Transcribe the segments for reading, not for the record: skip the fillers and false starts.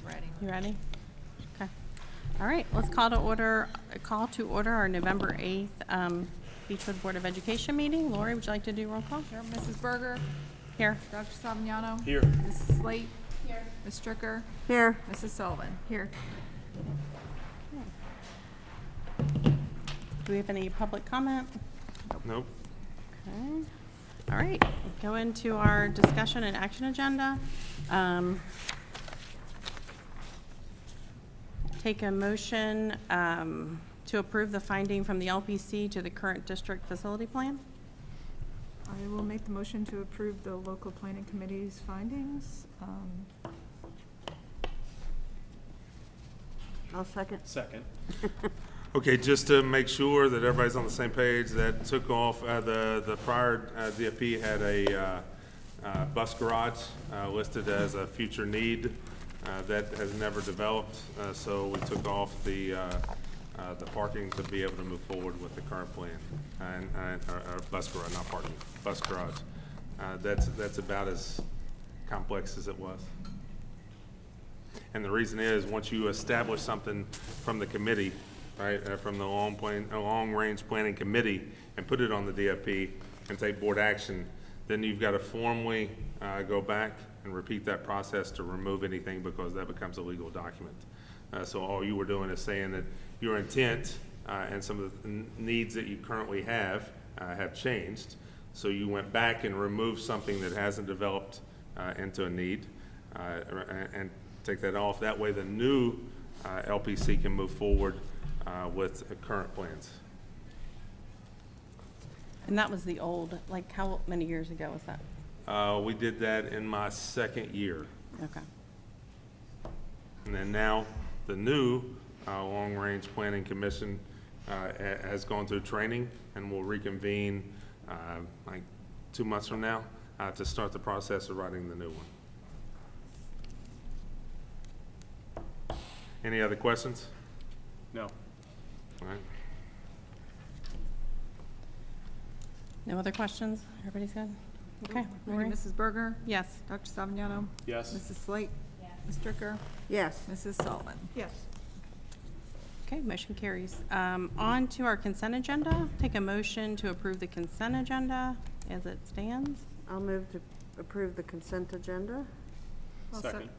Ready. You ready? Okay. All right, let's call to order our November 8th Beechwood Board of Education meeting. Lori, would you like to do roll call? Sure. Mrs. Berger? Here. Dr. Savignano? Here. Mrs. Slate? Here. Ms. Stricker? Here. Mrs. Sullivan? Here. Do we have any public comment? Nope. Okay. All right, go into our discussion and action agenda. Take a motion to approve the finding from the LPC to the current district facility plan. I will make the motion to approve the local planning committee's findings. I'll second. Second. Okay, just to make sure that everybody's on the same page, that took off, the prior DFP had a bus garage listed as a future need that has never developed, so we took off the parking to be able to move forward with the current plan, and our bus garage, not parking, bus garage. That's about as complex as it was. And the reason is, once you establish something from the committee, right, from the long-range planning committee, and put it on the DFP and take board action, then you've got to formally go back and repeat that process to remove anything, because that becomes a legal document. So all you were doing is saying that your intent and some of the needs that you currently have changed. So you went back and removed something that hasn't developed into a need, and take that off. That way the new LPC can move forward with current plans. And that was the old, like how many years ago was that? We did that in my second year. Okay. And then now the new Long-Range Planning Commission has gone through training and will reconvene like 2 months from now to start the process of writing the new one. Any other questions? No. All right. No other questions? Everybody's good? Okay. Ready, Lori? Mrs. Berger? Yes. Dr. Savignano? Yes. Mrs. Slate? Yes. Ms. Stricker? Yes. Mrs. Sullivan? Yes. Okay, motion carries. On to our consent agenda. Take a motion to approve the consent agenda as it stands. I'll move to approve the consent agenda. Second.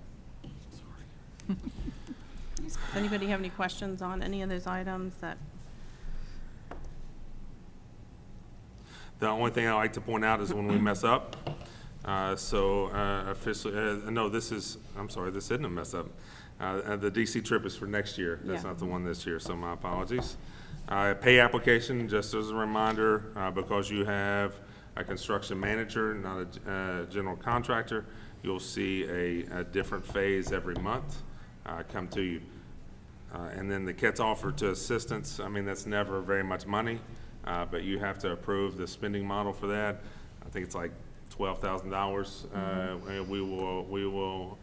Does anybody have any questions on any of those items that? The only thing I like to point out is when we mess up. Officially, no, I'm sorry, this isn't a mess up. The DC trip is for next year. That's Yeah. not the one this year, so my apologies. Pay application, just as a reminder, because you have a construction manager, not a general contractor, you'll see a different phase every month come to you. And then the KETS offer to assistance, I mean, that's never very much money, but you have to approve the spending model for that. I think it's like $12,000. And we will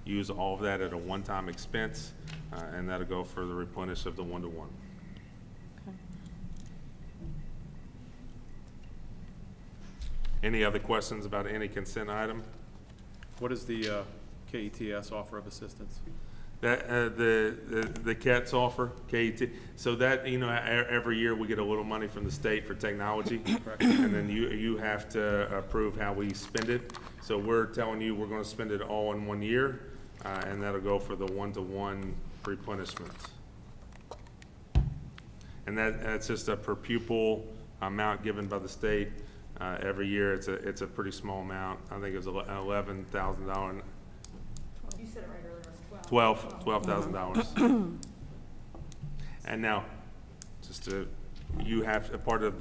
use all of that at a one-time expense, and that'll go for the replenish of the one-to-one. Okay. Any other questions about any consent item? What is the KETS offer of assistance? That the KETS offer, KET, so that, you know, every year we get a little money from the state for technology, and then you have to approve how we spend it. So we're telling you we're going to spend it all in 1 year, and that'll go for the one-to-one replenishment. And that's just a per pupil amount given by the state every year. It's a pretty small amount. I think it was $11,000. You said it right earlier. $12,000. And now, you have a part of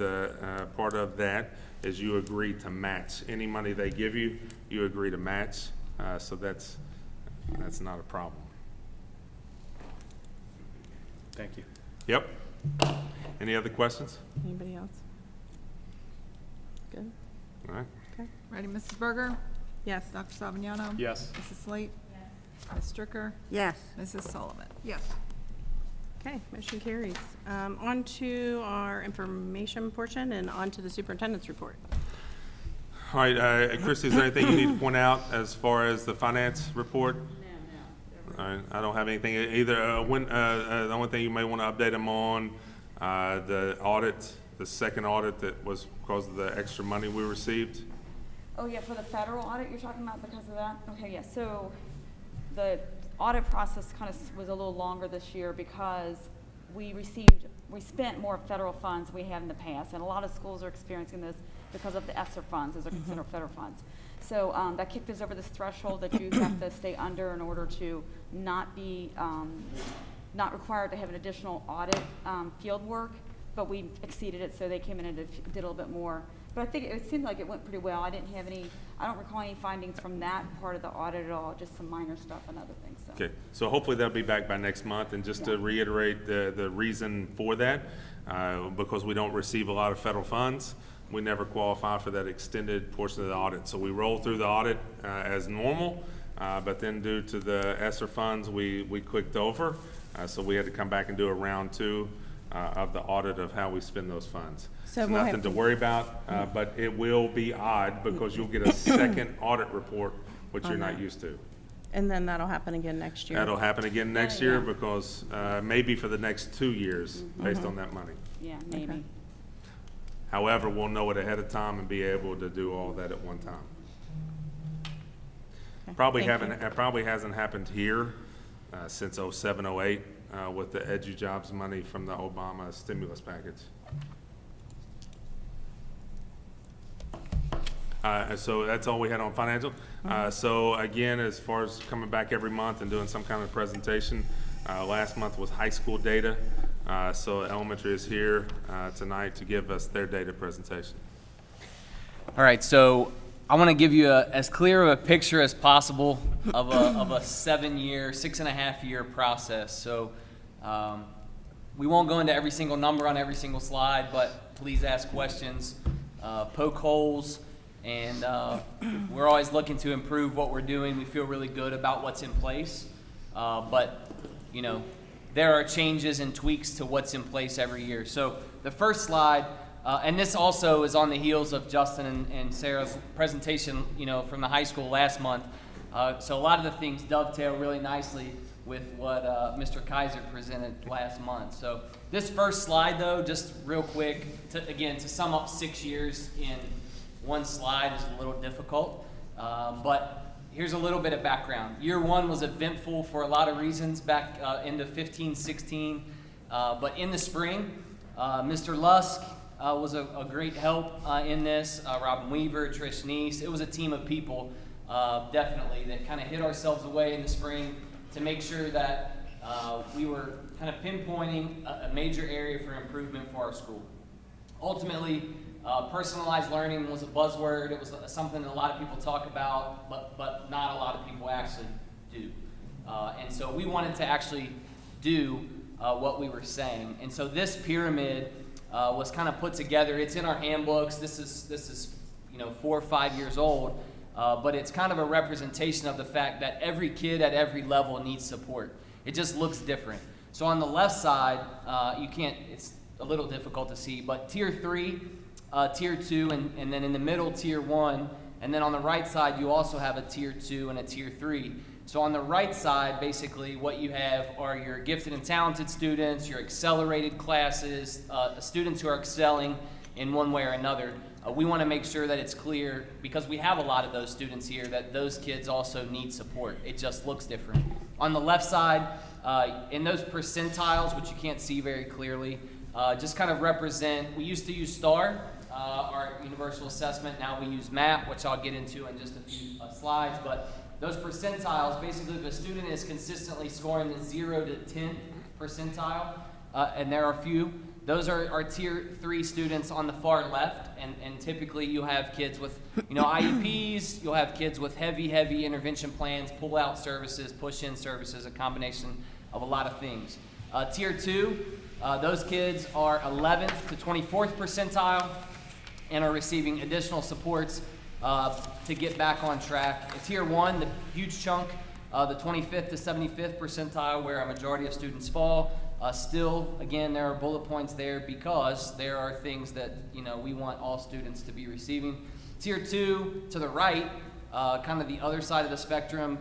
that is you agree to match any money they give you. You agree to match, so that's not a problem. Thank you. Yep. Any other questions? Anybody else? Good? All right. Okay. Ready, Mrs. Berger? Yes. Dr. Savignano? Yes. Mrs. Slate? Ms. Stricker? Yes. Mrs. Sullivan? Yes. Okay, motion carries. On to our information portion and on to the superintendent's report. All right, Christy, is there anything you need to point out as far as the finance report? All right, I don't have anything either. The only thing you may want to update them on, the audit, the second audit that was because of the extra money we received. Oh, yeah, for the federal audit you're talking about because of that? Okay, yeah, so the audit process kind of was a little longer this year because we spent more federal funds than we have in the past, and a lot of schools are experiencing this because of the ESSER funds, those are considered federal funds. So that kicked us over this threshold that you have to stay under in order to not be, not required to have an additional audit field work, but we exceeded it, so they came in and did a little bit more. But I think it seemed like it went pretty well. I don't recall any findings from that part of the audit at all, just some minor stuff and other things, so. Okay, so hopefully they'll be back by next month, and just to reiterate the reason for that, because we don't receive a lot of federal funds, we never qualify for that extended portion of the audit. So we roll through the audit as normal, but then due to the ESSER funds, we clicked over, so we had to come back and do a round 2 of the audit of how we spend those funds. So So we'll nothing have- to worry about, but it will be odd because you'll get a second audit report, which you're not used to. And then that'll happen again next year. That'll happen again next year because maybe for the next 2 years, based on that money. Yeah, maybe. Okay. However, we'll know it ahead of time and be able to do all that at one time. Okay, Probably thank you. it probably hasn't happened here since 07, 08 with the EduJobs money from the Obama stimulus package. So that's all we had on financial. So again, as far as coming back every month and doing some kind of presentation, last month was high school data. So elementary is here tonight to give us their data presentation. All right, so I want to give you as clear of a picture as possible of a 7-year, 6.5-year process. So we won't go into every single number on every single slide, but please ask questions, poke holes, and we're always looking to improve what we're doing. We feel really good about what's in place, but you know, there are changes and tweaks to what's in place every year. So the first slide, and this also is on the heels of Justin and Sarah's presentation, you know, from the high school last month. So a lot of the things dovetail really nicely with what Mr. Kaiser presented last month. So this first slide, though, just real quick, to sum up 6 years in one slide is a little difficult, but here's a little bit of background. Year 1 was eventful for a lot of reasons back into 15, 16, but in the spring, Mr. Lusk was a great help in this, Robin Weaver, Trish Neese. It was a team of people, definitely, that kind of hit ourselves away in the spring to make sure that we were kind of pinpointing a major area for improvement for our school. Ultimately, personalized learning was a buzzword. It was something that a lot of people talk about, but not a lot of people actually do. And so we wanted to actually do what we were saying. And so this pyramid was kind of put together. It's in our handbooks. This is 4 or 5 years old, but it's kind of a representation of the fact that every kid at every level needs support. It just looks different. So on the left side, it's a little difficult to see, but tier 3, tier 2, and then in the middle, tier 1, and then on the right side, you also have a tier 2 and a tier 3. So on the right side, basically, what you have are your gifted and talented students, your accelerated classes, students who are excelling in one way or another. We want to make sure that it's clear, because we have a lot of those students here, that those kids also need support. It just looks different. On the left side, in those percentiles, which you can't see very clearly, just kind of represent, we used to use STAR, our universal assessment. Now we use MAP, which I'll get into in just a few slides, but those percentiles, basically if a student is consistently scoring the 0 to 10 percentile, and there are a few, those are our tier 3 students on the far left, and typically you have kids with IEPs, you'll have kids with heavy intervention plans, pull-out services, push-in services, a combination of a lot of things. Tier 2, those kids are 11th to 24th percentile and are receiving additional supports to get back on track. Tier 1, the huge chunk, the 25th to 75th percentile, where a majority of students fall. Still, again, there are bullet points there because there are things that we want all students to be receiving. Tier 2, to the right, kind of the other side of the spectrum,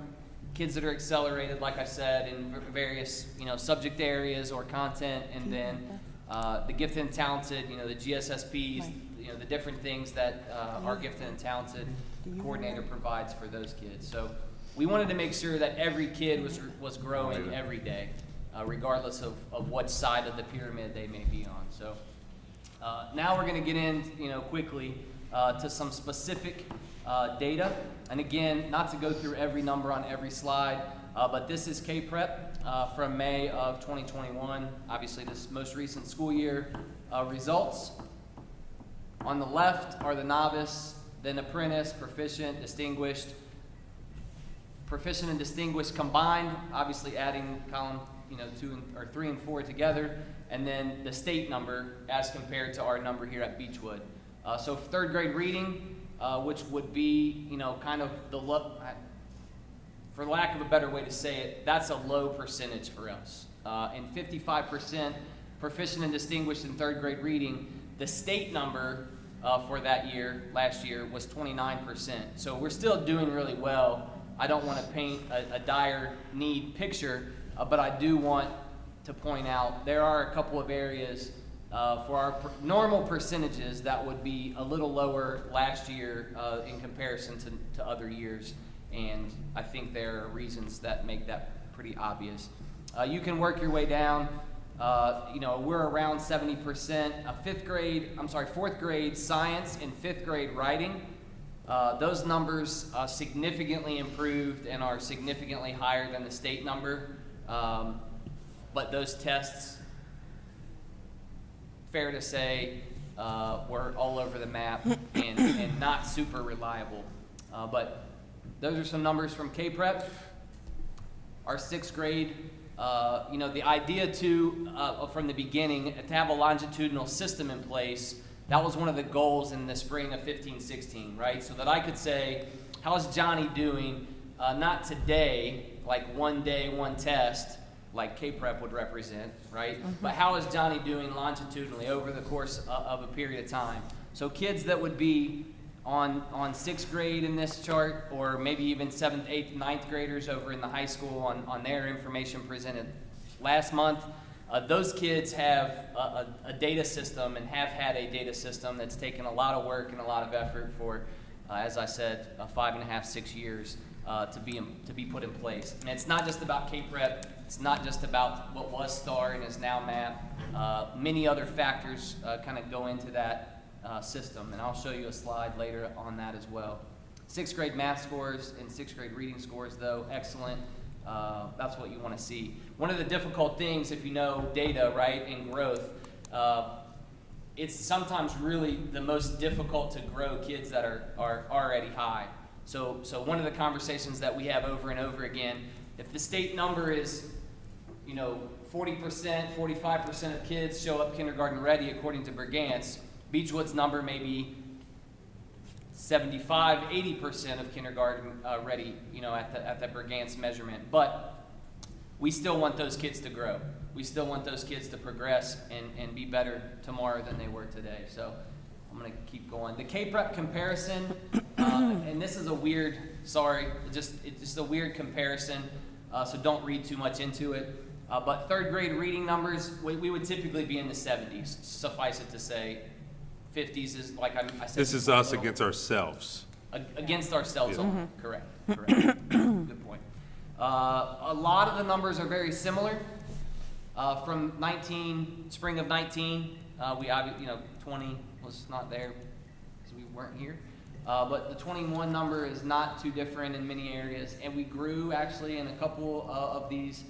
kids that are accelerated, like I said, in various, subject areas or content, and then the gifted and talented, the GSSPs, the different things that our gifted and talented coordinator provides for those kids. So we wanted to make sure that every kid was growing every day, regardless of what side of the pyramid they may be on. So now we're going to get in, quickly to some specific data. And again, not to go through every number on every slide, but this is K-Prep from May of 2021. Obviously, this most recent school year results. On the left are the novice, then apprentice, proficient, distinguished. Proficient and distinguished combined, obviously adding column 3 and 4 together, and then the state number as compared to our number here at Beechwood. So third grade reading, which would be, kind of the for lack of a better way to say it, that's a low percentage for us. And 55% proficient and distinguished in third grade reading. The state number for that year, last year, was 29%. So we're still doing really well. I don't want to paint a dire need picture, but I do want to point out there are a couple of areas for our normal percentages that would be a little lower last year in comparison to other years. And I think there are reasons that make that pretty obvious. You can work your way down. We're around 70%. Fourth grade science and fifth grade writing. Those numbers significantly improved and are significantly higher than the state number. But those tests, fair to say, were all over the map and not super reliable. But those are some numbers from K-Prep. Our sixth grade, the idea from the beginning, to have a longitudinal system in place, that was one of the goals in the spring of 15-16, right? So that I could say, how's Johnny doing? Not today, like one day, one test, like K-Prep would represent, right? But how is Johnny doing longitudinally over the course of a period of time? So kids that would be on sixth grade in this chart, or maybe even 7th, 8th, 9th graders over in the high school on their information presented last month, those kids have a data system and have had a data system that's taken a lot of work and a lot of effort for, as I said, 5.5, 6 years to be put in place. And it's not just about K-Prep. It's not just about what was STAR and is now MAP. Many other factors kind of go into that system, and I'll show you a slide later on that as well. Sixth grade math scores and sixth grade reading scores, though, excellent. That's what you want to see. One of the difficult things, if you know data, right, and growth, it's sometimes really the most difficult to grow kids that are already high. So one of the conversations that we have over and over again, if the state number is, 40%, 45% of kids show up kindergarten ready according to Bergantz, Beechwood's number may be 75, 80% of kindergarten ready, at the Bergantz measurement. But we still want those kids to grow. We still want those kids to progress and be better tomorrow than they were today. So I'm going to keep going. The K-Prep comparison, and this is a weird, it's just a weird comparison, so don't read too much into it. But third grade reading numbers, we would typically be in the 70s, suffice it to say. 50s is, like I said. This is us against ourselves. Against ourselves Yeah. only. Correct. Good point. A lot of the numbers are very similar. From spring of 19, 20 was not there because we weren't here. But the 21 number is not too different in many areas, and we grew actually in a couple of these,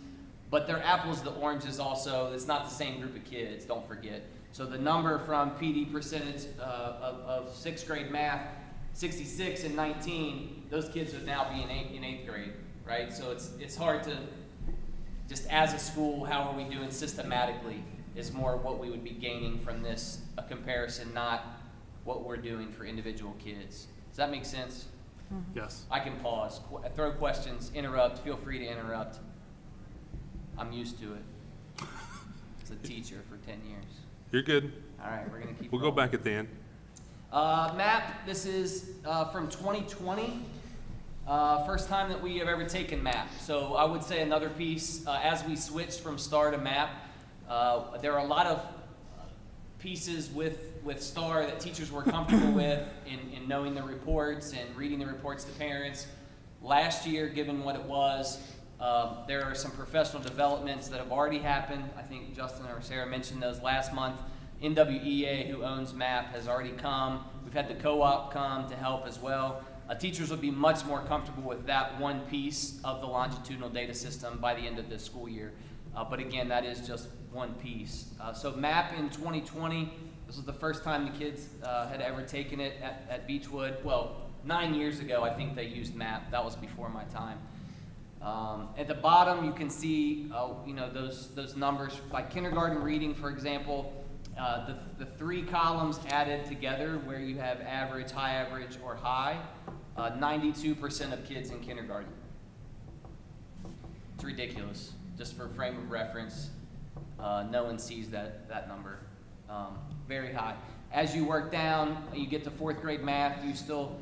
but they're apples to oranges also. It's not the same group of kids, don't forget. So the number from PD percentage of sixth grade math, 66 and 19, those kids would now be in eighth grade, right? So it's hard to, just as a school, how are we doing systematically is more what we would be gaining from this comparison, not what we're doing for individual kids. Does that make sense? Yes. I can pause, throw questions, interrupt, feel free to interrupt. I'm used to it as a teacher for 10 years. You're good. All right, we're going to keep We'll going. go back at the end. MAP, this is from 2020. First time that we have ever taken MAP. So I would say another piece, as we switched from STAR to MAP, there are a lot of pieces with STAR that teachers were comfortable with in knowing the reports and reading the reports to parents. Last year, given what it was, there are some professional developments that have already happened. I think Justin or Sarah mentioned those last month. NWEA, who owns MAP, has already come. We've had the co-op come to help as well. Teachers will be much more comfortable with that one piece of the longitudinal data system by the end of this school year. But again, that is just one piece. So MAP in 2020, this was the first time the kids had ever taken it at Beechwood. Well, 9 years ago, I think they used MAP. That was before my time. At the bottom, you can see those numbers. By kindergarten reading, for example, the 3 columns added together where you have average, high average, or high, 92% of kids in kindergarten. It's ridiculous. Just for frame of reference, no one sees that number. Very high. As you work down, you get to 4th grade math, you still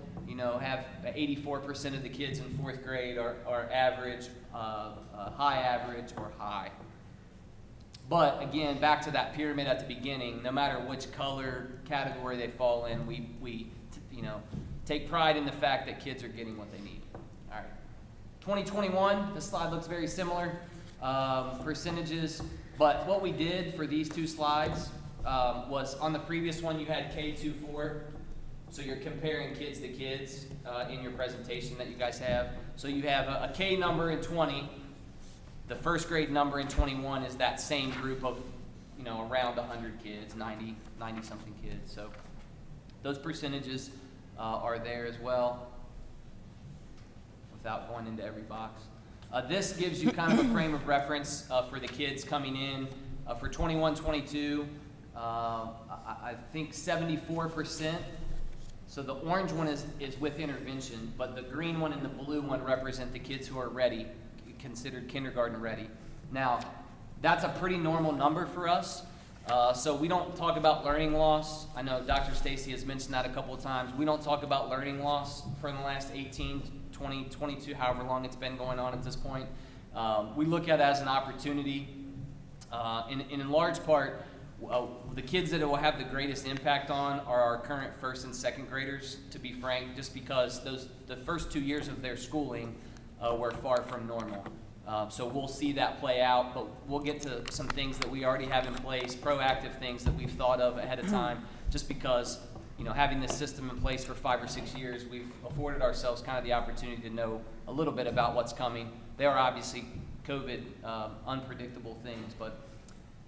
have 84% of the kids in 4th grade are average, high average, or high. But again, back to that pyramid at the beginning, no matter which color category they fall in, we take pride in the fact that kids are getting what they need. All right. 2021, this slide looks very similar, percentages, but what we did for these 2 slides was on the previous one you had K-4, so you're comparing kids to kids in your presentation that you guys have. So you have a K number in 20, the 1st grade number in 21 is that same group of around 100 kids, 90 something kids. So those percentages are there as well without going into every box. This gives you kind of a frame of reference for the kids coming in. For 21-22, I think 74%. So the orange one is with intervention, but the green one and the blue one represent the kids who are ready, considered kindergarten ready. Now, that's a pretty normal number for us. So we don't talk about learning loss. I know Dr. Stacy has mentioned that a couple of times. We don't talk about learning loss for the last 18, 20, 22, however long it's been going on at this point. We look at it as an opportunity. In large part, the kids that it will have the greatest impact on are our current 1st and 2nd graders, to be frank, just because the first 2 years of their schooling were far from normal. So we'll see that play out, but we'll get to some things that we already have in place, proactive things that we've thought of ahead of time, just because having this system in place for 5 or 6 years, we've afforded ourselves kind of the opportunity to know a little bit about what's coming. There are obviously COVID unpredictable things, but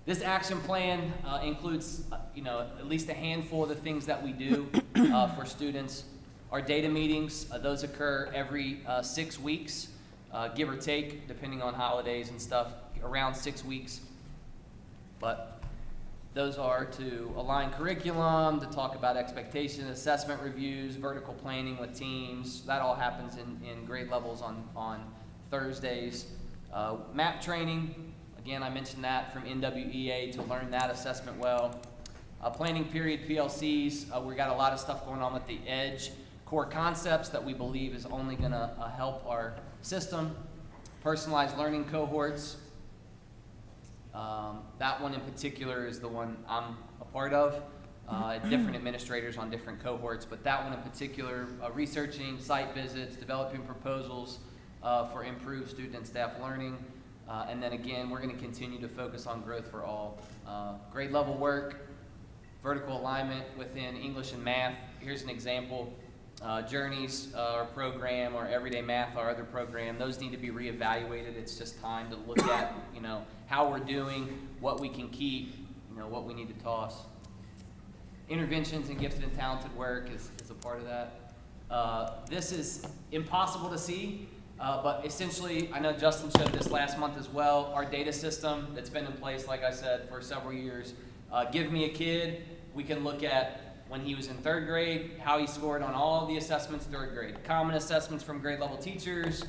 this action plan includes at least a handful of the things that we do for students. Our data meetings, those occur every 6 weeks, give or take, depending on holidays and stuff, around 6 weeks. But those are to align curriculum, to talk about expectation, assessment reviews, vertical planning with teams. That all happens in grade levels on Thursdays. MAP training, again, I mentioned that from NWEA to learn that assessment well. Planning period PLCs, we got a lot of stuff going on with the EDGE core concepts that we believe is only going to help our system. Personalized learning cohorts. That one in particular is the one I'm a part of. Different administrators on different cohorts, but that one in particular, researching site visits, developing proposals for improved student and staff learning. And then again, we're going to continue to focus on growth for all. Grade level work, vertical alignment within English and math. Here's an example. Journeys, our program, or Everyday Math, our other program, those need to be reevaluated. It's just time to look at, how we're doing, what we can keep, what we need to toss. Interventions in gifted and talented work is a part of that. This is impossible to see, but essentially, I know Justin showed this last month as well, our data system that's been in place, like I said, for several years. Give me a kid, we can look at when he was in 3rd grade, how he scored on all of the assessments 3rd grade. Common assessments from grade level teachers,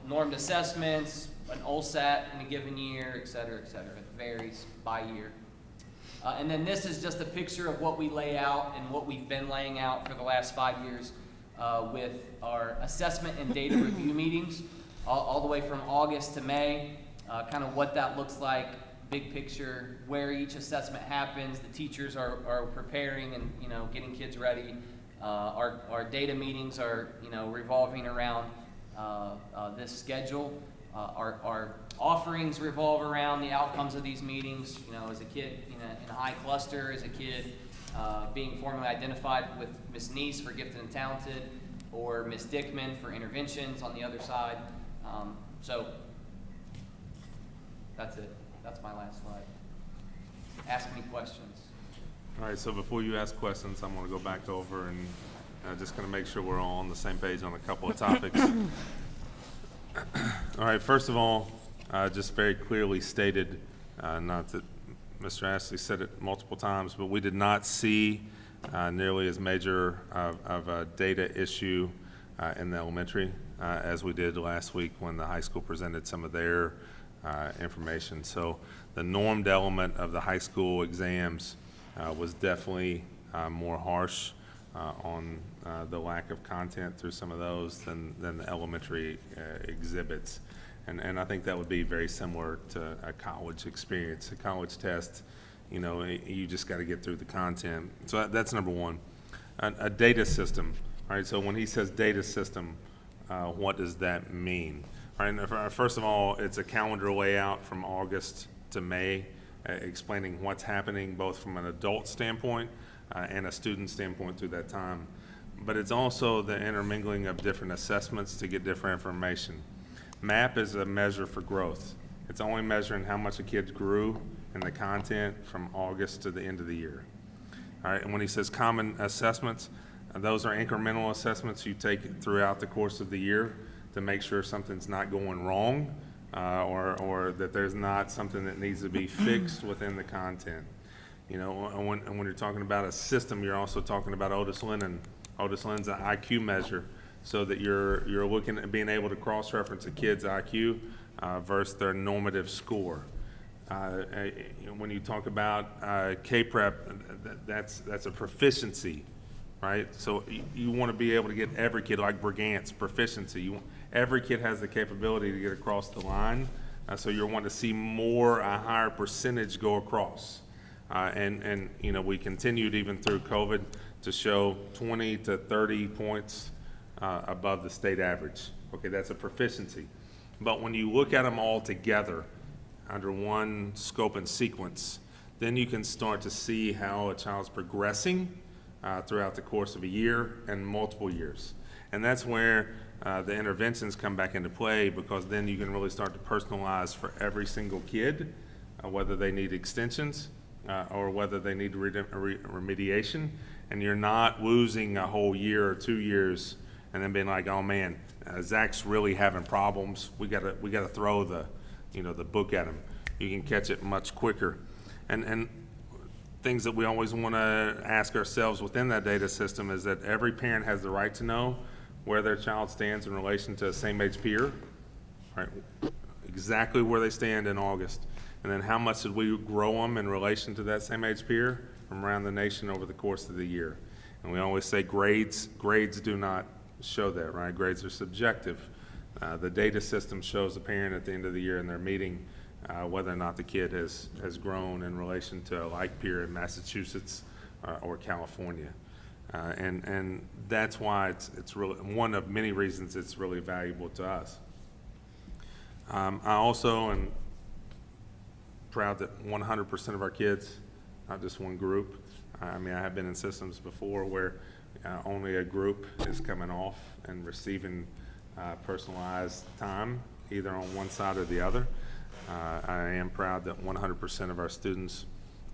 normed assessments, an OLSAT in a given year, et cetera, et cetera. It varies by year. And then this is just a picture of what we lay out and what we've been laying out for the last 5 years. with our assessment and data review meetings, all the way from August to May, kind of what that looks like, big picture, where each assessment happens, the teachers are preparing and, you know, getting kids ready. Our data meetings are, you know, revolving around this schedule. Our offerings revolve around the outcomes of these meetings. You know, as a kid in a high cluster, as a kid being formally identified with Miss Neese for gifted and talented, or Miss Dickman for interventions on the other side. So that's it. That's my last slide. Ask me questions. All right, so before you ask questions, I'm going to go back over and just going to make sure we're all on the same page on a couple of topics. All right, first of all, just very clearly stated, not that Mr. Ashley said it multiple times, but we did not see nearly as major of a data issue in the elementary as we did last week when the high school presented some of their information. So the normed element of the high school exams was definitely more harsh on the lack of content through some of those than the elementary exhibits. And I think that would be very similar to a college experience. A college test, you know, you just got to get through the content. So that's number one. A data system, all right? So when he says data system, what does that mean? All right, first of all, it's a calendar layout from August to May, explaining what's happening both from an adult standpoint and a student standpoint through that time. But it's also the intermingling of different assessments to get different information. MAP is a measure for growth. It's only measuring how much a kid grew in the content from August to the end of the year. All right, and when he says common assessments, those are incremental assessments you take throughout the course of the year to make sure something's not going wrong or that there's not something that needs to be fixed within the content. You know, when you're talking about a system, you're also talking about Otis Lennon. Otis Lennon's an IQ measure, so that you're looking at being able to cross-reference a kid's IQ versus their normative score. When you talk about K-Prep, that's a proficiency, right? So you want to be able to get every kid, like Brigant's proficiency. Every kid has the capability to get across the line, so you're wanting to see a higher percentage go across. And you know, we continued even through COVID to show 20 to 30 points above the state average. Okay, that's a proficiency. But when you look at them all together under one scope and sequence, then you can start to see how a child's progressing throughout the course of a year and multiple years. And that's where the interventions come back into play, because then you can really start to personalize for every single kid, whether they need extensions or whether they need remediation. And you're not losing a whole year or 2 years and then being like, oh man, Zach's really having problems. We gotta throw the book at him. You can catch it much quicker. And things that we always want to ask ourselves within that data system is that every parent has the right to know where their child stands in relation to a same-age peer, right? Exactly where they stand in August. And then how much did we grow them in relation to that same-age peer from around the nation over the course of the year. And we always say grades do not show that, right? Grades are subjective. The data system shows the parent at the end of the year in their meeting whether or not the kid has grown in relation to a like peer in Massachusetts or California. And that's why it's really one of many reasons it's really valuable to us. I also am proud that 100% of our kids, not just one group. I mean, I have been in systems before where only a group is coming off and receiving personalized time, either on one side or the other. I am proud that 100% of our students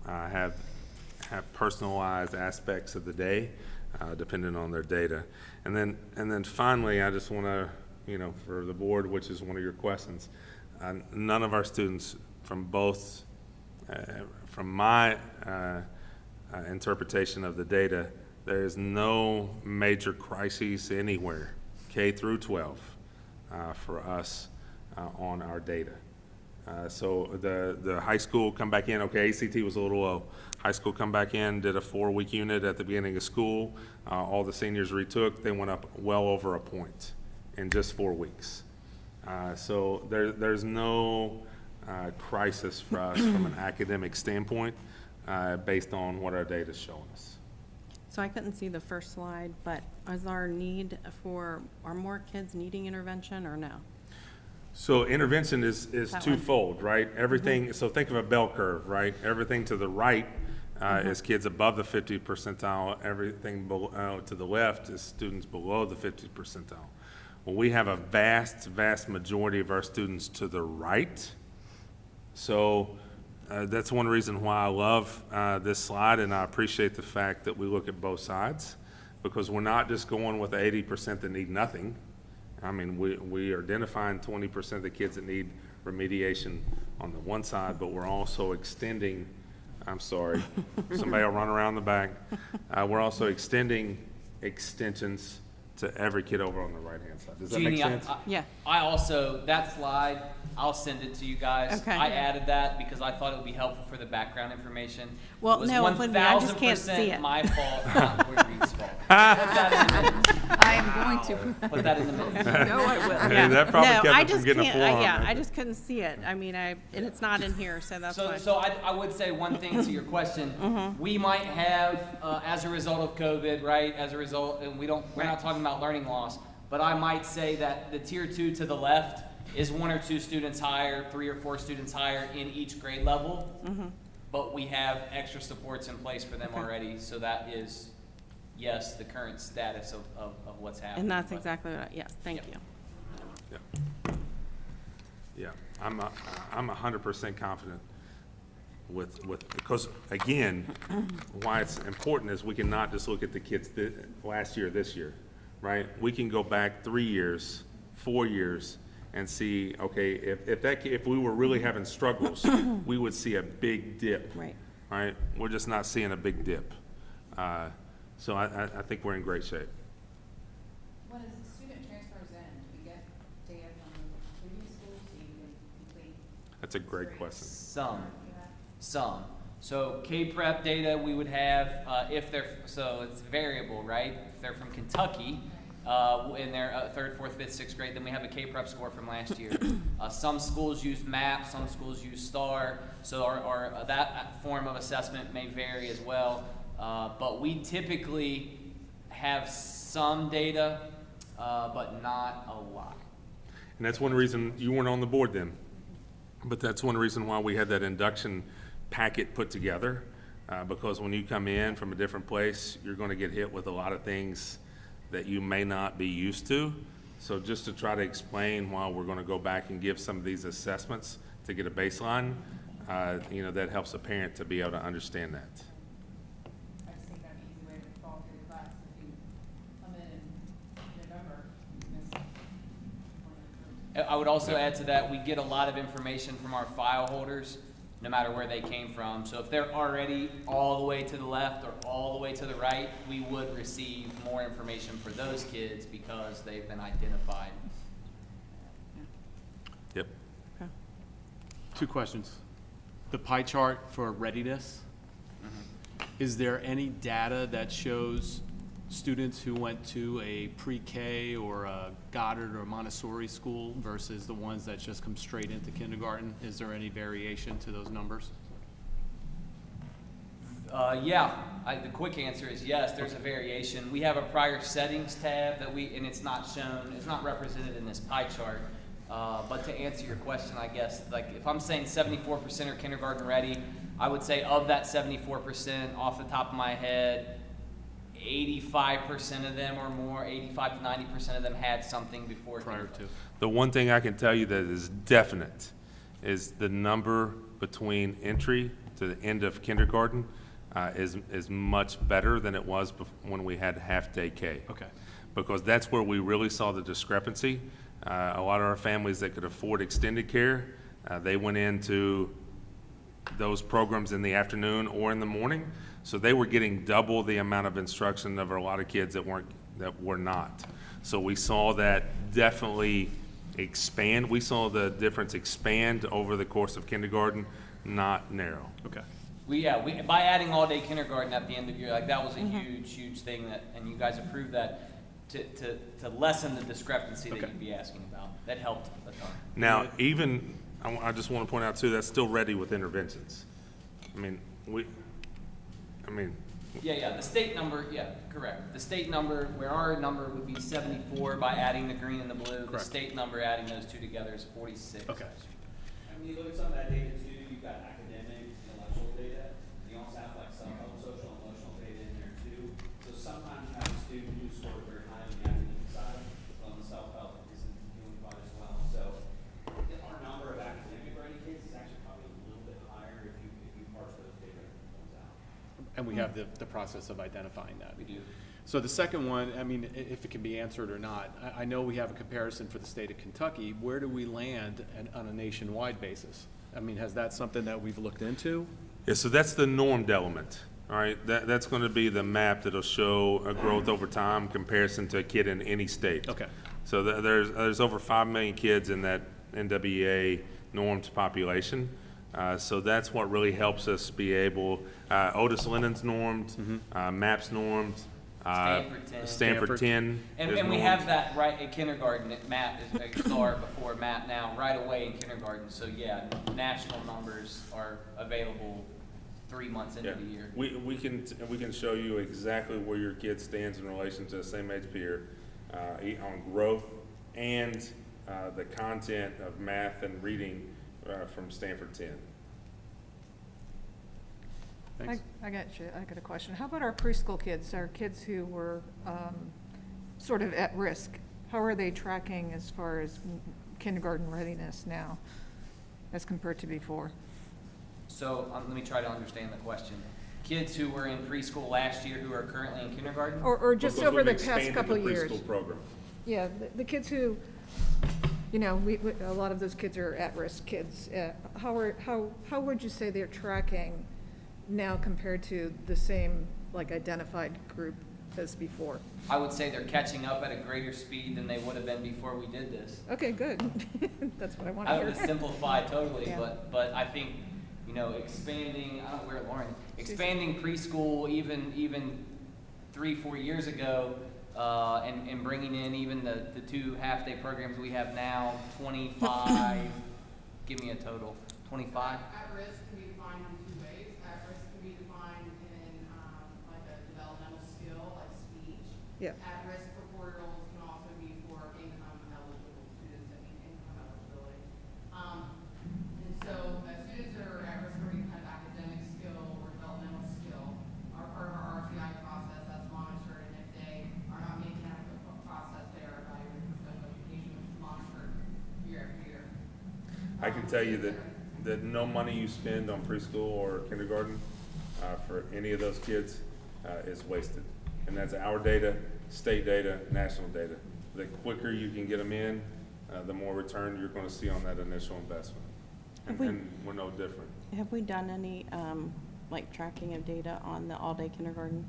have personalized aspects of the day, depending on their data. And then finally, I just want to, for the board, which is one of your questions, none of our students from my interpretation of the data, there is no major crises anywhere, K through 12, for us on our data. So the high school come back in, okay, ACT was a little low. High school come back in, did a 4-week unit at the beginning of school. All the seniors retook, they went up well over a point in just 4 weeks. So there's no crisis for us from an academic standpoint based on what our data's showing us. So I couldn't see the first slide, but is our need for, are more kids needing intervention or no? So intervention is That one. twofold, right? Everything, so think of a bell curve, right? Everything to the right is kids above the 50 percentile. Everything to the left is students below the 50 percentile. Well, we have a vast majority of our students to the right. So that's one reason why I love this slide, and I appreciate the fact that we look at both sides, because we're not just going with the 80% that need nothing. I mean, we are identifying 20% of the kids that need remediation on the one side, but we're also extending, I'm sorry, somebody will run around the back. We're also extending extensions to every kid over on the right-hand side. Does that make Jeannie, sense? Yeah. I also, that slide, I'll send it to you guys. Okay. I added that because I thought it would be helpful for the background information. Well, It was no, it wouldn't be. I just can't see 1000% it. my fault, not Woodreed's fault. Put that in the minutes. I am going to. Put that in the minutes. No, I will. Yeah, that probably No, kept I it from just getting a can't, 400. yeah, I just couldn't see it. I mean, and it's not in here, so that's why. So I would say one thing to your question. Mm-hmm. We might have, as a result of COVID, right, as a result, and we're not talking about learning loss, but I might say that the tier 2 to the left is 1 or 2 students higher, 3 or 4 students higher in each grade level. Mm-hmm. But we have extra supports in place for them already, so that is, yes, the current status of what's happening. And that's But- exactly what, yes, thank Yep. you. Yeah, I'm 100% confident with, because again, why it's important is we cannot just look at the kids last year, this year, right? We can go back 3 years, 4 years, and see, okay, if we were really having struggles, we would see a big dip. Right. Right? We're just not seeing a big dip. So I think we're in great shape. When a student transfers in, do we get data from the previous school so you can complete? That's a great question. Some. So K-Prep data we would have, if they're, so it's variable, right? If they're from Kentucky, in their 3rd, 4th, 5th, 6th grade, then we have a K-Prep score from last year. Some schools use MAP, some schools use STAR, so that form of assessment may vary as well. But we typically have some data, but not a lot. And that's one reason you weren't on the board then. But that's one reason why we had that induction packet put together. Because when you come in from a different place, you're going to get hit with a lot of things that you may not be used to. So just to try to explain why we're going to go back and give some of these assessments to get a baseline, that helps a parent to be able to understand that. I just think that'd be an easy way to fall through the cracks if you come in November, you miss one of the groups. I would also add to that, we get a lot of information from our file holders, no matter where they came from. So if they're already all the way to the left or all the way to the right, we would receive more information for those kids because they've been identified. Yep. 2 questions. The pie chart for readiness, is there any data that shows students who went to a pre-K or a Goddard or Montessori school versus the ones that just come straight into kindergarten? Is there any variation to those numbers? The quick answer is yes, there's a variation. We have a prior settings tab and it's not shown, it's not represented in this pie chart. But to answer your question, I guess, like if I'm saying 74% are kindergarten ready, I would say of that 74%, off the top of my head, 85% of them or more, 85 to 90% of them had something before Prior kindergarten. to. The one thing I can tell you that is definite is the number between entry to the end of kindergarten is much better than it was when we had half-day K. Okay. Because that's where we really saw the discrepancy. A lot of our families that could afford extended care, they went into those programs in the afternoon or in the morning. So they were getting double the amount of instruction of a lot of kids that were not. So we saw that definitely expand. We saw the difference expand over the course of kindergarten, not narrow. Okay. By adding all-day kindergarten at the end of year, like, that was a huge thing that, and you guys approved that to lessen the discrepancy that Okay. you'd be asking about. That helped a ton. Now, even, I just want to point out too, that's still ready with interventions. Yeah, the state number, correct. The state number, where our number would be 74 by adding the green and the blue, the Correct. state number, adding those two together, is 46. Okay. And when you look at some of that data too, you've got academic, intellectual data. You also have like some social and emotional data in there too. So sometimes you have a student who scored very high on the academic side, but on the self-help isn't doing quite as well. So our number of academic ready kids is actually probably a little bit higher if you parse those data ones out. And we have the process of identifying that. We do. So the second one, I mean, if it can be answered or not, I know we have a comparison for the state of Kentucky. Where do we land on a nationwide basis? I mean, has that something that we've looked into? Yeah, so that's the normed element, all right? That's going to be the map that'll show a growth over time comparison to a kid in any state. Okay. So there's over 5 million kids in that NWEA normed population. So that's what really helps us be able, Otis Lennon's normed, MAP's normed, Stanford 10. Stanford 10. is And we normed. have that right in kindergarten. Matt is a star before Matt now, right away in kindergarten. So yeah, national numbers are available 3 months into Yeah. the year. We can show you exactly where your kid stands in relation to a same age peer on growth and the content of math and reading from Stanford 10. Thanks. I got a question. How about our preschool kids, our kids who were sort of at risk? How are they tracking as far as kindergarten readiness now as compared to before? So let me try to understand the question. Kids who were in preschool last year who are currently in kindergarten? Or just Because over we've the expanded past couple the of years? preschool program. Yeah, the kids who, you know, a lot of those kids are at-risk kids. How would you say they're tracking now compared to the same, like, identified group as before? I would say they're catching up at a greater speed than they would have been before we did this. Okay, good. That's what I want to I hear. would simplify totally, Yeah. but I think, you know, expanding, I don't know where Lauren, expanding preschool even 3-4 years ago, and bringing in even the 2 half-day programs we have now, 25, give me a total, 25? At risk can be defined in 2 ways. At risk can be defined in like a developmental skill, like speech. Yeah. At risk for 4-year-olds can also be for income eligible students that meet income eligibility. And so students that are at risk for any kind of academic skill or developmental skill are part of our RTI process that's monitored, and if they are not making that process, they are evaluated for special education, which is monitored year after year. I can tell you that no money you spend on preschool or kindergarten for any of those kids is wasted. And that's our data, state data, national data. The quicker you can get them in, the more return you're going to see on that initial investment. And we're no different. Have we done any, like, tracking of data on the all-day kindergarten?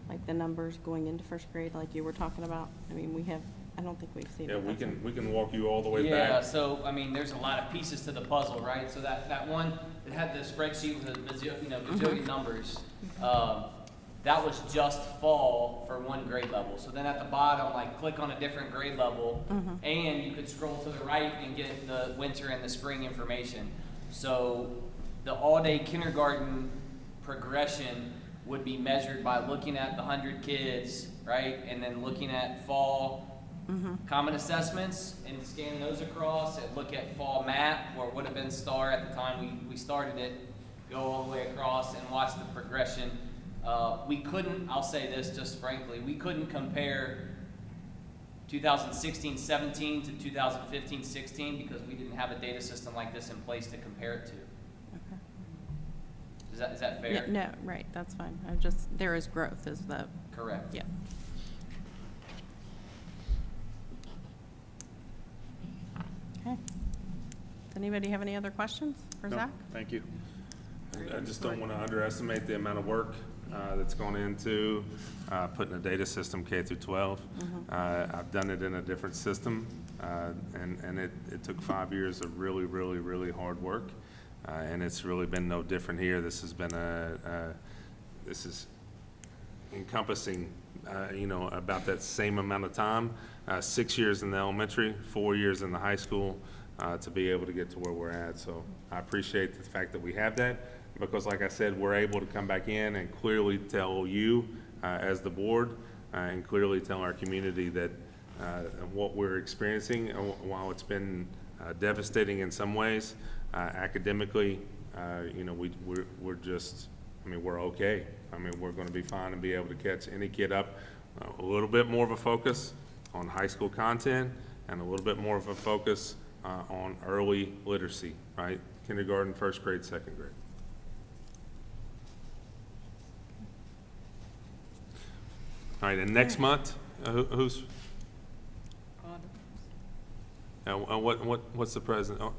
Like the numbers going into first grade, like you were talking about? I mean, I don't think we've seen Yeah, it. we can walk you all the way Yeah, back. so, I mean, there's a lot of pieces to the puzzle, right? So that one, it had the spreadsheet with the gazillion numbers. That was just fall for 1 grade level. So then at the bottom, like, click on a different grade level, and you could scroll to the right and get the winter and the spring information. So the all-day kindergarten progression would be measured by looking at the 100 kids, right? And then looking at fall common assessments and scan those across, and look at fall map, where it would have been star at the time we started it, go all the way across and watch the progression. We couldn't, I'll say this just frankly, we couldn't compare 2016-17 to 2015-16 because we didn't have a data system like this in place to compare it to. Okay. Is that fair? Yeah, no, right, that's fine. There is growth, is the, Correct. yeah. Okay. Does anybody have any other questions for No, Zach? thank you. I just don't want to underestimate the amount of work that's gone into putting a data system K through 12. I've done it in a different system, and it took 5 years of really, really, really hard work, and it's really been no different here. This has been this is encompassing, about that same amount of time, 6 years in the elementary, 4 years in the high school, to be able to get to where we're at. So I appreciate the fact that we have that, because like I said, we're able to come back in and clearly tell you as the board and clearly tell our community that what we're experiencing, while it's been devastating in some ways, academically, we're just, we're okay. We're going to be fine and be able to catch any kid up. A little bit more of a focus on high school content and a little bit more of a focus on early literacy, right? Kindergarten, first grade, second grade. All right, and next month, who's? What's the president? Oh.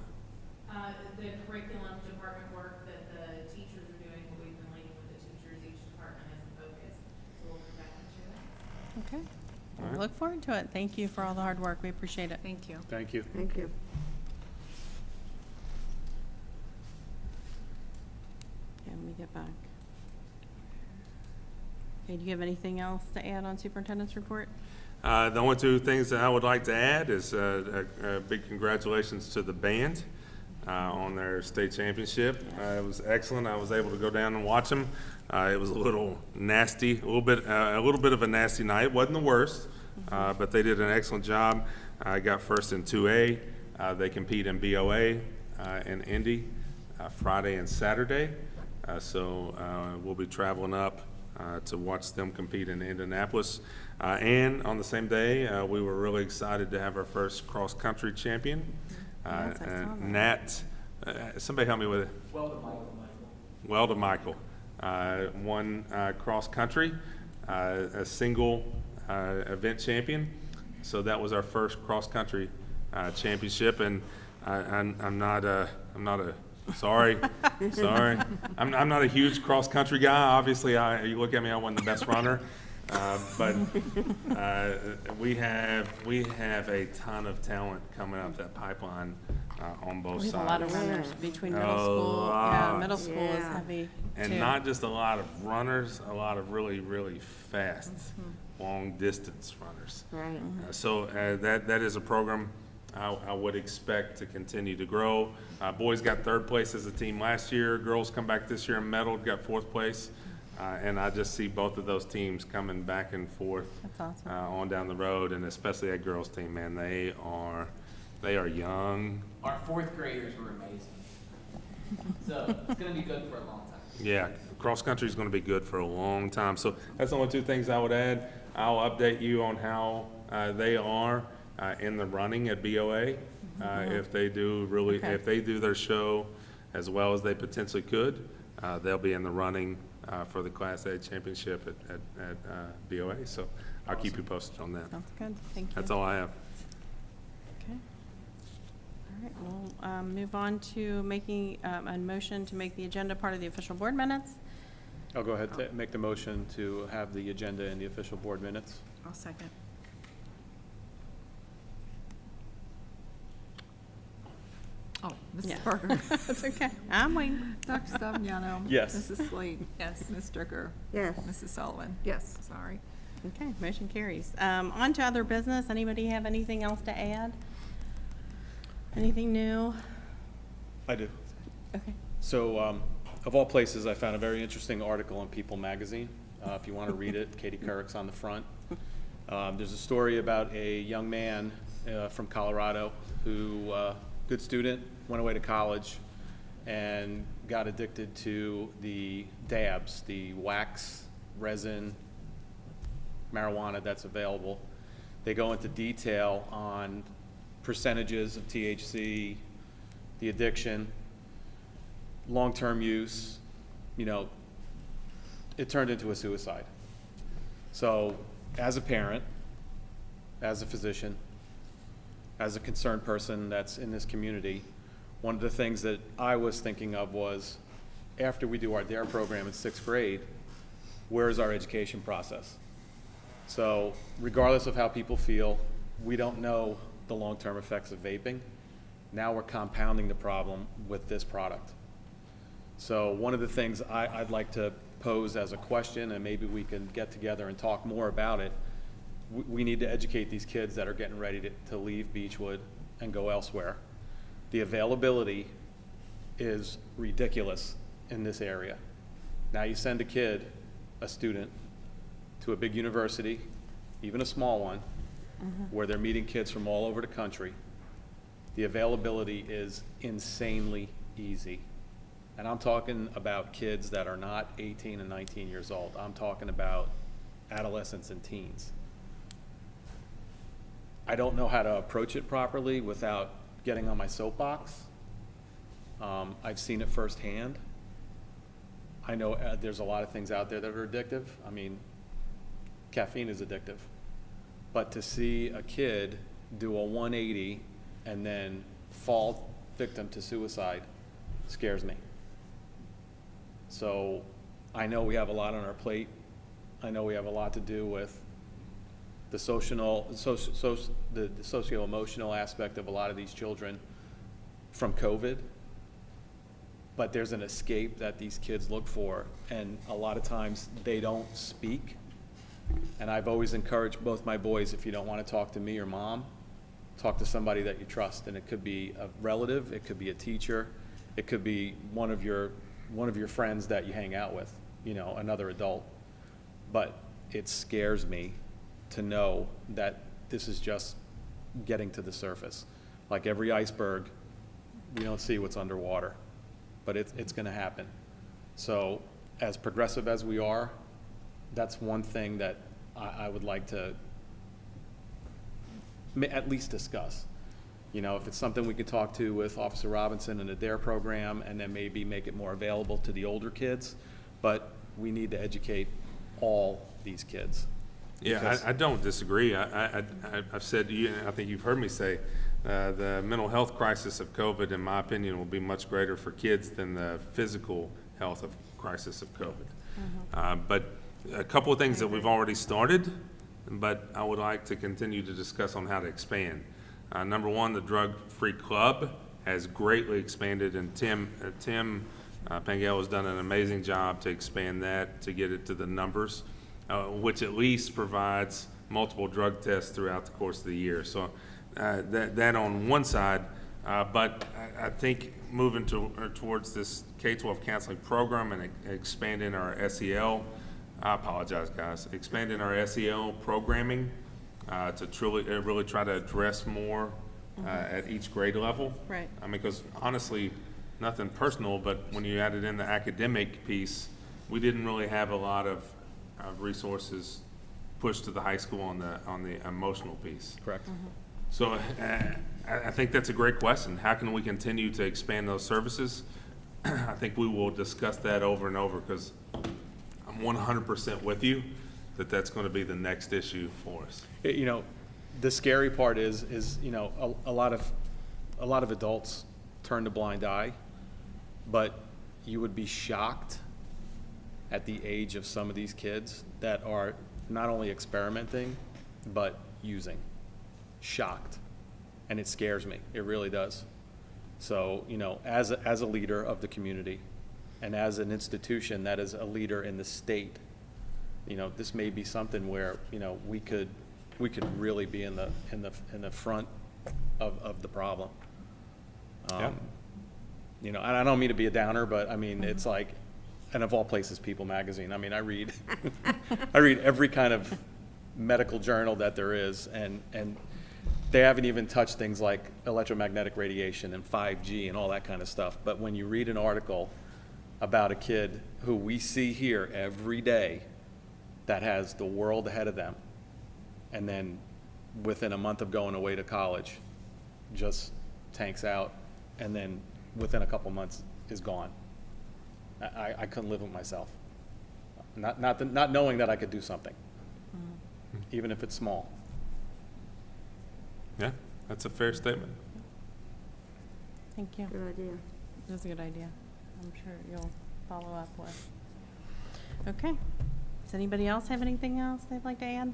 The curriculum department work that the teachers are doing, what we've been leading with the teachers, each department has a focus, so we'll come back and share that. Okay. All right. Look forward to it. Thank you for all the hard work. We appreciate it. Thank you. Thank you. Thank you. Okay, let me get back. Okay, do you have anything else to add on superintendent's report? The only two things that I would like to add is a big congratulations to the band on their state championship. It was excellent. I was able to go down and watch them. It was a little nasty, a little bit of a nasty night. It wasn't the worst, but they did an excellent job. I got first in 2A. They compete in BOA in Indy Friday and Saturday. So we'll be traveling up to watch them compete in Indianapolis. And on the same day, we were really excited to have our first cross-country champion. Yes, I saw that. Nat, somebody help me with it. Welda Michael won cross-country, a single event champion. So that was our first cross-country championship, and I'm not a sorry. I'm not a huge cross-country guy. Obviously, you look at me, I wasn't the best runner. But we have a ton of talent coming up that pipeline on both We have sides. a lot of runners between middle A school. Yeah, lot. middle school is Yeah. heavy And too. not just a lot of runners, a lot of really, really fast, long-distance runners. Right. So that is a program I would expect to continue to grow. Boys got third place as a team last year. Girls come back this year and medaled, got fourth place. And I just see both of those teams coming back and forth That's awesome. on down the road, and especially that girls team, man. They are young. Our fourth graders were amazing. So it's gonna be good for a long time. Yeah, cross country is going to be good for a long time. So that's the only two things I would add. I'll update you on how they are in the running at BOA. If they do Okay. if they do their show as well as they potentially could, they'll be in the running for the Class A championship at BOA. So I'll keep you posted on that. Sounds good. Thank you. That's all I have. Okay. All right, we'll move on to making a motion to make the agenda part of the official board minutes. I'll go ahead and make the motion to have the agenda in the official board minutes. I'll second. Oh, Yeah. Mrs. Parker. That's okay. I'm waiting. Dr. Savignano? Yes. Mrs. Slade? Yes. Ms. Stricker? Yes. Mrs. Sullivan? Yes. Sorry. Okay, motion carries. On to other business. Anybody have anything else to add? Anything new? I do. Okay. So, of all places, I found a very interesting article in People magazine. If you want to read it, Katie Couric's on the front. There's a story about a young man from Colorado who, good student, went away to college and got addicted to the dabs, the wax, resin, marijuana that's available. They go into detail on percentages of THC, the addiction, long-term use. It turned into a suicide. So as a parent, as a physician, as a concerned person that's in this community, one of the things that I was thinking of was, after we do our DARE program in 6th grade, where is our education process? So regardless of how people feel, we don't know the long-term effects of vaping. Now we're compounding the problem with this product. So one of the things I'd like to pose as a question, and maybe we can get together and talk more about it, we need to educate these kids that are getting ready to leave Beechwood and go elsewhere. The availability is ridiculous in this area. Now you send a kid, a student, to a big university, even a small one, where they're meeting kids from all over the country. The availability is insanely easy. And I'm talking about kids that are not 18 and 19 years old. I'm talking about adolescents and teens. I don't know how to approach it properly without getting on my soapbox. I've seen it firsthand. I know there's a lot of things out there that are addictive. I mean, caffeine is addictive. But to see a kid do a 180 and then fall victim to suicide scares me. So I know we have a lot on our plate. I know we have a lot to do with the socio-emotional aspect of a lot of these children from COVID. But there's an escape that these kids look for, and a lot of times they don't speak. And I've always encouraged both my boys, if you don't want to talk to me or mom, talk to somebody that you trust. And it could be a relative, it could be a teacher, it could be one of your friends that you hang out with, you know, another adult. But it scares me to know that this is just getting to the surface. Like every iceberg, we don't see what's underwater, but it's going to happen. So as progressive as we are, that's one thing that I would like to at least discuss. You know, if it's something we could talk to with Officer Robinson and the DARE program, and then maybe make it more available to the older kids, but we need to educate all these kids. Yeah, I don't disagree. I've said to you, and I think you've heard me say, the mental health crisis of COVID, in my opinion, will be much greater for kids than the physical health of crisis of COVID. But a couple of things that we've already started, but I would like to continue to discuss on how to expand. Number one, the Drug-Free Club has greatly expanded, and Tim Pangel has done an amazing job to expand that, to get it to the numbers, which at least provides multiple drug tests throughout the course of the year. So that on one side, but I think moving towards this K-12 counseling program and expanding our SEL, I apologize, guys, expanding our SEL programming to truly really try to address more at each grade level. Right. I mean, because honestly, nothing personal, but when you added in the academic piece, we didn't really have a lot of resources pushed to the high school on the emotional piece. Correct. So I think that's a great question. How can we continue to expand those services? I think we will discuss that over and over, because I'm 100% with you that that's going to be the next issue for us. You know, the scary part is you know, a lot of adults turn a blind eye, but you would be shocked at the age of some of these kids that are not only experimenting, but using. Shocked. And it scares me. It really does. So, you know, as a leader of the community, and as an institution that is a leader in the state, you know, this may be something where, you know, we could really be in the front of the problem. Yeah. You know, and I don't mean to be a downer, but I mean, it's like, and of all places, People magazine. I mean, I read every kind of medical journal that there is, and they haven't even touched things like electromagnetic radiation and 5G and all that kind of stuff. But when you read an article about a kid who we see here every day that has the world ahead of them, and then within a month of going away to college, just tanks out, and then within a couple months is gone. I couldn't live with myself. Not knowing that I could do something, even if it's small. Yeah, that's a fair statement. Thank you. Good idea. That's a good idea. I'm sure you'll follow up with. Okay. Does anybody else have anything else they'd like to add?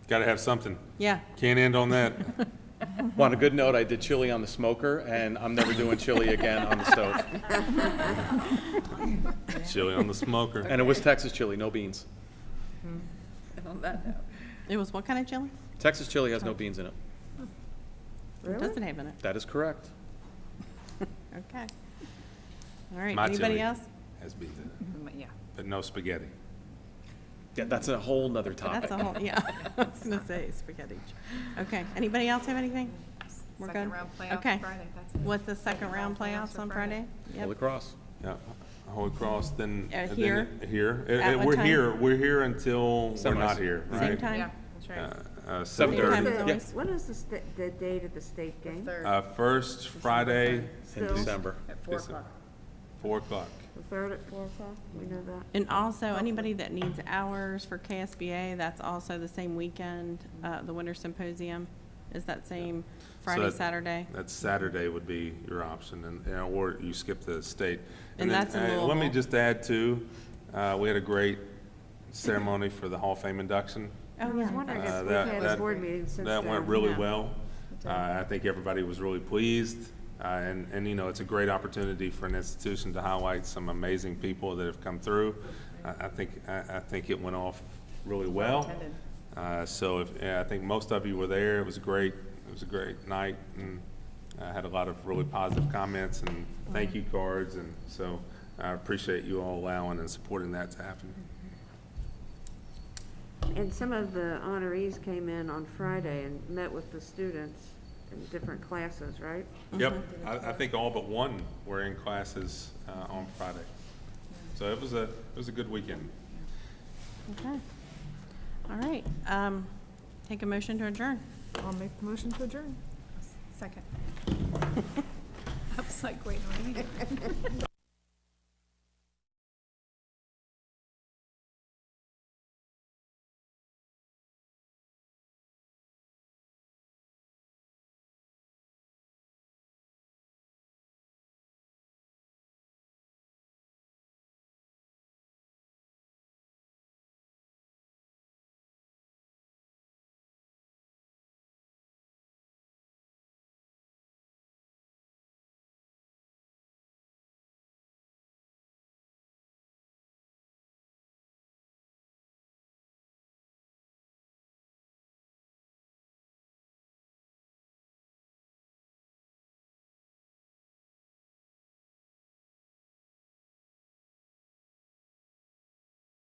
Gotta have something. Yeah. Can't end on that. Well, on a good note, I did chili on the smoker, and I'm never doing chili again on the stove. Chili on the smoker. And it was Texas chili, no beans. On that note. It was what kind of chili? Texas chili has no beans in it. It doesn't have in it. That is correct. Okay. All right, My anybody chili else? has beans in it, Yeah. but no spaghetti. Yeah, that's a whole nother But that's topic. a whole, yeah, I was gonna say spaghetti. Okay, anybody else have anything? We're good? Second round playoffs Okay. Friday, that's it. What's the second round playoffs on Friday? Holy Yep. Cross. Yeah, Holy Cross, then. Here? then Here. At what We're here until we're Semis. not here, right? Same time? Yeah, that's right. 7:30. Same time as Yeah. always? When is the date of the state game? Third, First Friday, In Still? December. at 4 December. o'clock. 4 o'clock. The third at 4 o'clock? We know that. And also, anybody that needs hours for KSBA, that's also the same weekend, the Winter Symposium is that same Friday, that- Saturday. That Saturday would be your option, or you skip the state. And then, that's in Let me Louisville. just add too, we had a great ceremony for the Hall of Fame induction. Oh, I was yeah. wondering if we've That- had a that- board meeting since then. That went really Yeah. well. I think everybody was really pleased. And, you know, it's a great opportunity for an institution to highlight some amazing people that have come through. I think it went off really well. So I think most of you were there. It was a great night, and I had a lot of really positive comments and thank you cards, and so I appreciate you all allowing and supporting that to happen. And some of the honorees came in on Friday and met with the students in different classes, right? Yep, I think all but one were in classes on Friday. So it was a good weekend. Okay. All right, take a motion to adjourn. I'll make the motion to adjourn. Second. I was like, wait, no, I need it.